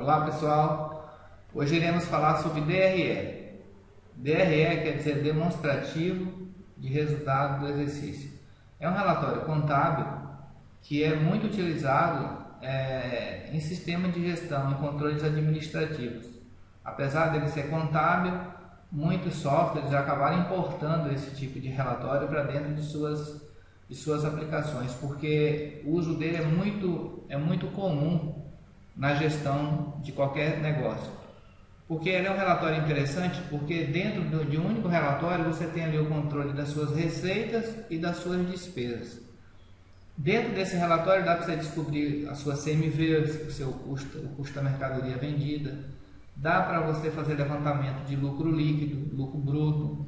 Olá pessoal, hoje iremos falar sobre DRE. DRE quer dizer demonstrativo de resultado do exercício. É um relatório contábil que é muito utilizado em sistema de gestão e controles administrativos. Apesar dele ser contábil, muitos softwares já acabaram importando esse tipo de relatório para dentro de suas aplicações, porque o uso dele é muito comum na gestão de qualquer negócio. Porque ele é um relatório interessante, porque dentro de um único relatório você tem ali o controle das suas receitas e das suas despesas. Dentro desse relatório dá para você descobrir a sua CMV, o seu custo, o custo da mercadoria vendida. Dá para você fazer levantamento de lucro líquido, lucro bruto.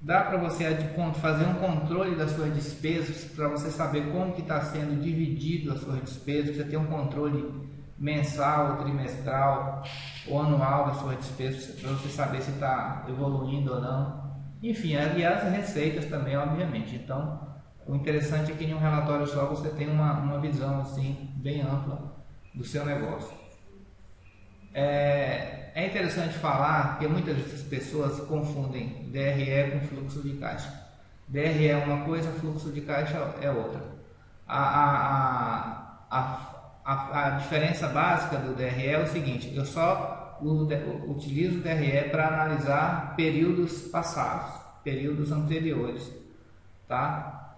Dá para você fazer um controle das suas despesas, para você saber como que está sendo dividido as suas despesas. Você tem um controle mensal, ou trimestral ou anual das suas despesas, para você saber se está evoluindo ou não. Enfim, e as receitas também, obviamente. Então, o interessante é que em um relatório só você tem uma visão assim bem ampla do seu negócio. É interessante falar que muitas pessoas confundem DRE com fluxo de caixa. DRE é uma coisa, fluxo de caixa é outra. A diferença básica do DRE é o seguinte: eu só utilizo o DRE para analisar períodos passados, períodos anteriores, tá?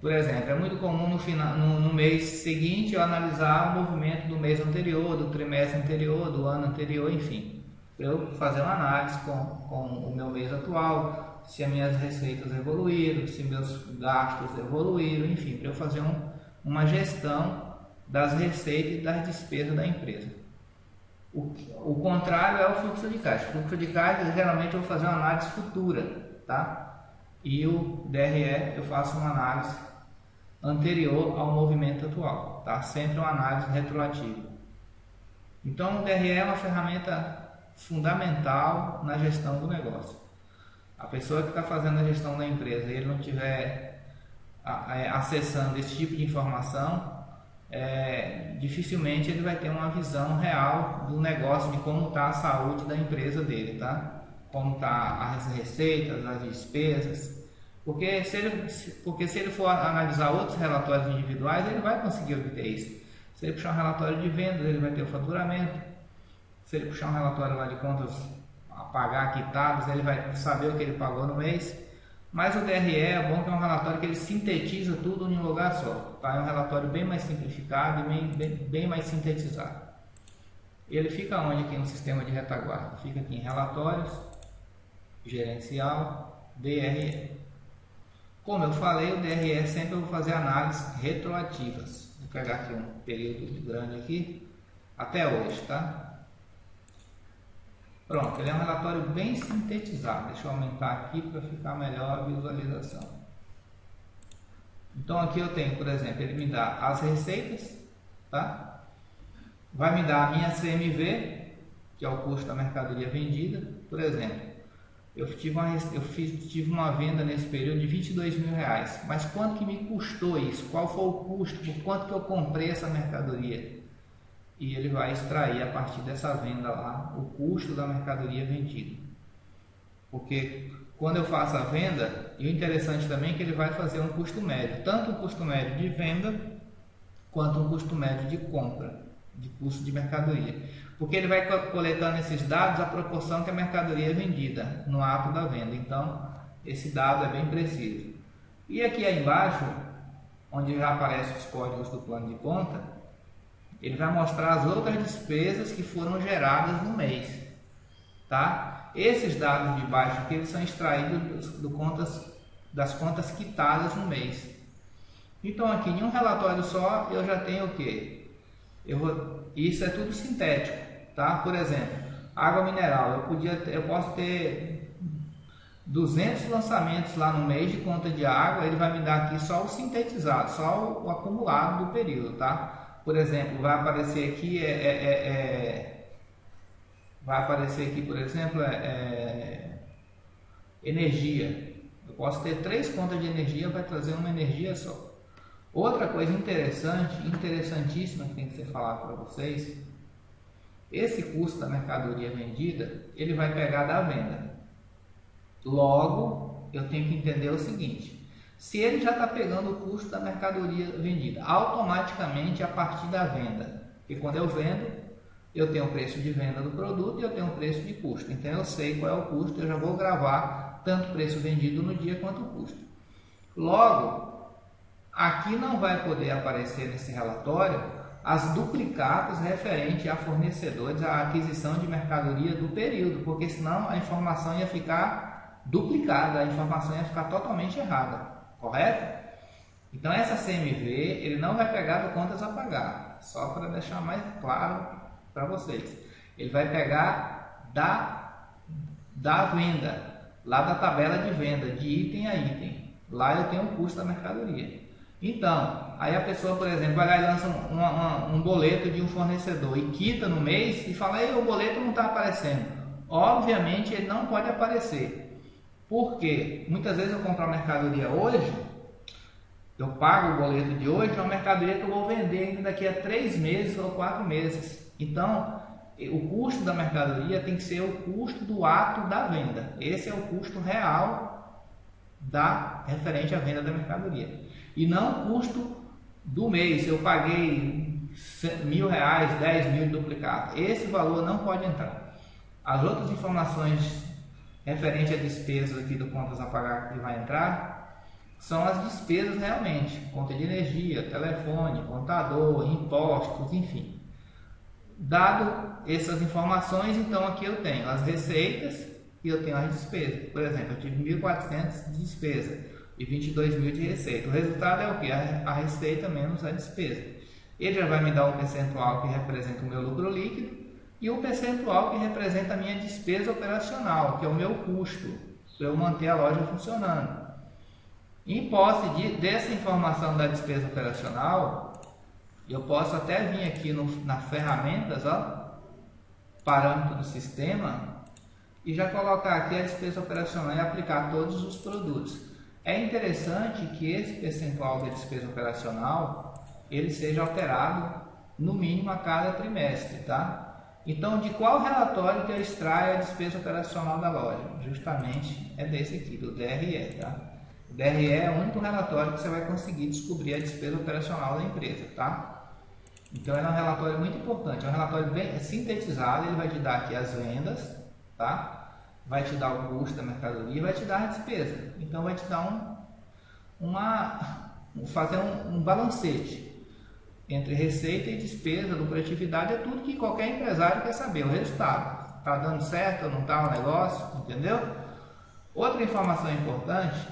Por exemplo, é muito comum no mês seguinte eu analisar o movimento do mês anterior, do trimestre anterior, do ano anterior, enfim, para eu fazer uma análise com o meu mês atual, se as minhas receitas evoluíram, se meus gastos evoluíram, enfim, para eu fazer uma gestão das receitas e das despesas da empresa. O contrário é o fluxo de caixa. O fluxo de caixa, geralmente eu vou fazer uma análise futura, tá? E o DRE eu faço uma análise anterior ao movimento atual, tá? Sempre uma análise retroativa. Então o DRE é uma ferramenta fundamental na gestão do negócio. A pessoa que está fazendo a gestão da empresa e ele não estiver acessando esse tipo de informação, dificilmente ele vai ter uma visão real do negócio, de como está a saúde da empresa dele, tá? Como está as receitas, as despesas. Porque se ele for analisar outros relatórios individuais, ele vai conseguir obter isso. Se ele puxar um relatório de vendas, ele vai ter o faturamento. Se ele puxar um relatório lá de contas a pagar quitadas, ele vai saber o que ele pagou no mês. Mas o DRE é bom, que é um relatório que ele sintetiza tudo em um lugar só, tá? É um relatório bem mais simplificado e bem mais sintetizado. Ele fica onde aqui no sistema de retaguarda? Fica aqui em relatórios, gerencial, DRE. Como eu falei, o DRE sempre eu vou fazer análises retroativas. Vou pegar aqui um período grande aqui, até hoje, tá? Pronto, ele é um relatório bem sintetizado. Deixa eu aumentar aqui para ficar melhor a visualização. Então aqui eu tenho, por exemplo, ele me dá as receitas, tá? Vai me dar a minha CMV, que é o custo da mercadoria vendida. Por exemplo, eu tive uma venda nesse período de R$22.000, mas quanto que me custou isso? Qual foi o custo? Por quanto que eu comprei essa mercadoria? E ele vai extrair a partir dessa venda lá o custo da mercadoria vendida. Porque quando eu faço a venda, e o interessante também é que ele vai fazer um custo médio, tanto um custo médio de venda quanto um custo médio de compra, de custo de mercadoria. Porque ele vai coletando esses dados à proporção que a mercadoria é vendida no ato da venda. Então, esse dado é bem preciso. E aqui embaixo, onde já aparecem os códigos do plano de conta, ele vai mostrar as outras despesas que foram geradas no mês, tá? Esses dados de baixo aqui, eles são extraídos das contas quitadas no mês. Então aqui em um relatório só eu já tenho o que? Isso é tudo sintético, tá? Por exemplo, água mineral, eu posso ter 200 lançamentos lá no mês de conta de água, ele vai me dar aqui só o sintetizado, só o acumulado do período, tá? Por exemplo, vai aparecer aqui por exemplo, energia. Eu posso ter 3 contas de energia, vai trazer uma energia só. Outra coisa interessante, interessantíssima que tem que ser falado para vocês, Esse custo da mercadoria vendida, ele vai pegar da venda. Logo, eu tenho que entender o seguinte: se ele já está pegando o custo da mercadoria vendida, automaticamente a partir da venda, porque quando eu vendo, eu tenho o preço de venda do produto e eu tenho o preço de custo. Então eu sei qual é o custo, eu já vou gravar tanto o preço vendido no dia quanto o custo. Logo, aqui não vai poder aparecer nesse relatório as duplicatas referentes a fornecedores, a aquisição de mercadoria do período, porque senão a informação ia ficar duplicada, a informação ia ficar totalmente errada, correto? Então essa CMV, ele não vai pegar do contas a pagar, só para deixar mais claro para vocês. Ele vai pegar da venda, lá da tabela de venda, de item a item. Lá eu tenho o custo da mercadoria. Então, aí a pessoa, por exemplo, vai lá e lança um boleto de um fornecedor e quita no mês e fala: "Ei, o boleto não está aparecendo". Obviamente ele não pode aparecer, porque muitas vezes eu compro a mercadoria hoje, eu pago o boleto de hoje, é uma mercadoria que eu vou vender ainda daqui a 3 meses ou 4 meses. Então, o custo da mercadoria tem que ser o custo do ato da venda. Esse é o custo real referente à venda da mercadoria. E não o custo do mês. Eu paguei R$1.000, 10 mil duplicados. Esse valor não pode entrar. As outras informações referentes a despesas aqui do contas a pagar que vai entrar são as despesas realmente. Conta de energia, telefone, contador, impostos, enfim. Dado essas informações, então aqui eu tenho as receitas e eu tenho as despesas. Por exemplo, eu tive 1.400 de despesa e 22 mil de receita. O resultado é o que? A receita menos a despesa. Ele já vai me dar um percentual que representa o meu lucro líquido e um percentual que representa a minha despesa operacional, que é o meu custo para eu manter a loja funcionando. Em posse dessa informação da despesa operacional, eu posso até vir aqui na ferramentas, parâmetro do sistema, e já colocar aqui a despesa operacional e aplicar todos os produtos. É interessante que esse percentual de despesa operacional ele seja alterado no mínimo a cada trimestre, tá? Então, de qual relatório que eu extraio a despesa operacional da loja? Justamente é desse aqui, do DRE, tá? O DRE é o único relatório que você vai conseguir descobrir a despesa operacional da empresa, tá? Então, ele é um relatório muito importante, é um relatório bem sintetizado, ele vai te dar aqui as vendas, tá? Vai te dar o custo da mercadoria e vai te dar a despesa. Então vai te dar fazer um balancete entre receita e despesa, lucratividade, é tudo que qualquer empresário quer saber, o resultado. Está dando certo ou não está o negócio, entendeu? Outra informação importante,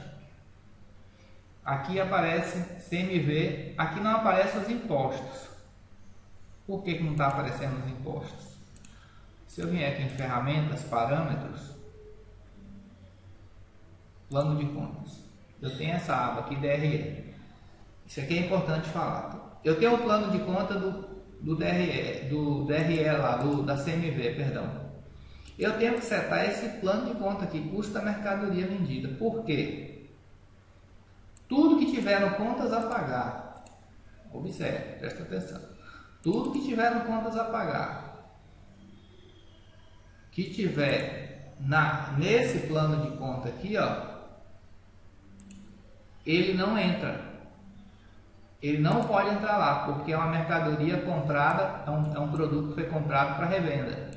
aqui aparece CMV, aqui não aparecem os impostos. Por que não está aparecendo os impostos? Se eu vier aqui em ferramentas, parâmetros, plano de contas, eu tenho essa aba aqui, DRE. Isso aqui é importante falar. Eu tenho o plano de conta do DRE lá, da CMV, perdão. Eu tenho que setar esse plano de conta aqui, custo da mercadoria vendida. Por quê? Tudo que tiver no contas a pagar, observe, presta atenção. Tudo que tiver no contas a pagar, que tiver nesse plano de conta aqui, ele não entra. Ele não pode entrar lá, porque é uma mercadoria comprada, é um produto que foi comprado para revenda.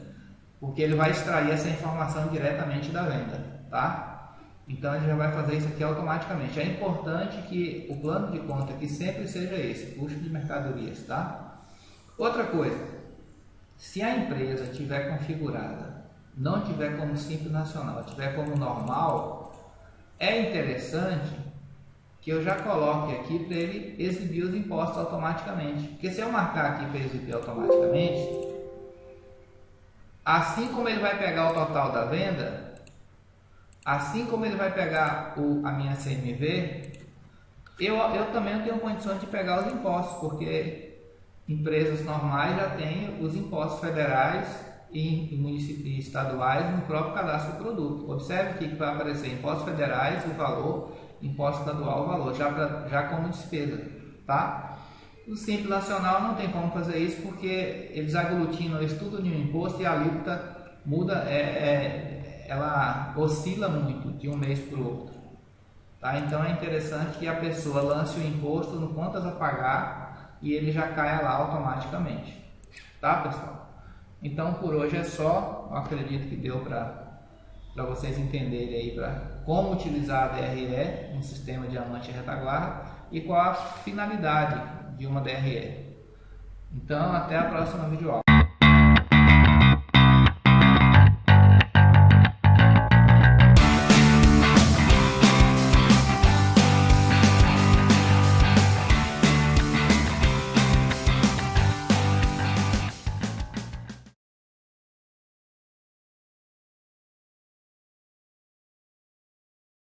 Porque ele vai extrair essa informação diretamente da venda, tá? Então ele já vai fazer isso aqui automaticamente. É importante que o plano de conta aqui sempre seja esse, custo de mercadorias, tá? Outra coisa, se a empresa tiver configurada, não tiver como Simples Nacional, tiver como normal, é interessante que eu já coloque aqui para ele exibir os impostos automaticamente. Porque se eu marcar aqui para exibir automaticamente, assim como ele vai pegar o total da venda, assim como ele vai pegar a minha CMV, eu também tenho condições de pegar os impostos, porque empresas normais já têm os impostos federais e estaduais no próprio cadastro do produto. Observe aqui que vai aparecer impostos federais, o valor, imposto estadual, o valor, já como despesa, tá? O Simples Nacional não tem como fazer isso porque eles aglutinam isso tudo em um imposto e a alíquota muda, ela oscila muito de um mês para o outro. Tá? Então é interessante que a pessoa lance o imposto no contas a pagar e ele já caia lá automaticamente. Tá, pessoal? Então por hoje é só. Eu acredito que deu para vocês entenderem aí como utilizar a DRE, um sistema diamante retaguarda, e qual a finalidade de uma DRE. Então, até a próxima videoaula.